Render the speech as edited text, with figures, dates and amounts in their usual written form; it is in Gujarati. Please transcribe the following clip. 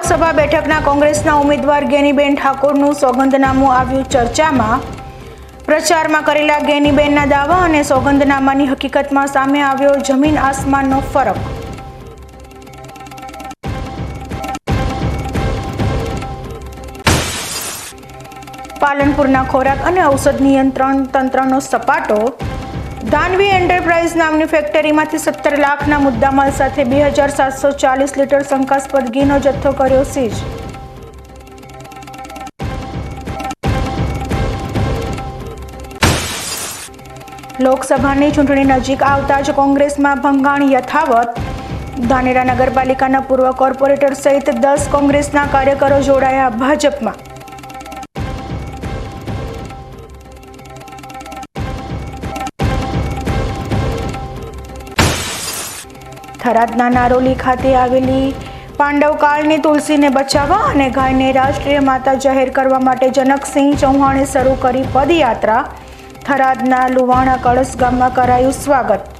લોકસભા બેઠકના કોંગ્રેસના ઉમેદવાર ગેનીબેન ઠાકોરનું સોગંદનામું આવ્યું ચર્ચામાં। પ્રચારમાં કરેલા ગેનીબેનના દાવા અને સોગંદનામાની હકીકતમાં સામે આવ્યો જમીન આસમાનનો ફરક। પાલનપુરના ખોરાક અને ઔષધ નિયંત્રણ તંત્રનો સપાટો। ધાનવી એન્ટરપ્રાઇઝ નામની ફેક્ટરીમાંથી 17 લાખના મુદ્દામાલ સાથે 2740 લીટર શંકાસ્પદ ઘીનો જથ્થો કર્યો સીઝ। લોકસભાની ચૂંટણી નજીક આવતા જ કોંગ્રેસમાં ભંગાણ યથાવત। ધાનેરા નગરપાલિકાના પૂર્વ કોર્પોરેટર સહિત 10 કોંગ્રેસના કાર્યકરો જોડાયા ભાજપમાં। થરાદના નારોલી ખાતે આવેલી પાંડવકાળની તુલસીને બચાવવા અને ગાયને રાષ્ટ્રીય માતા જાહેર કરવા માટે જનકસિંહ ચૌહાણે શરૂ કરી પદયાત્રા। થરાદના લુવાણા કળશ ગામમાં કરાયું સ્વાગત।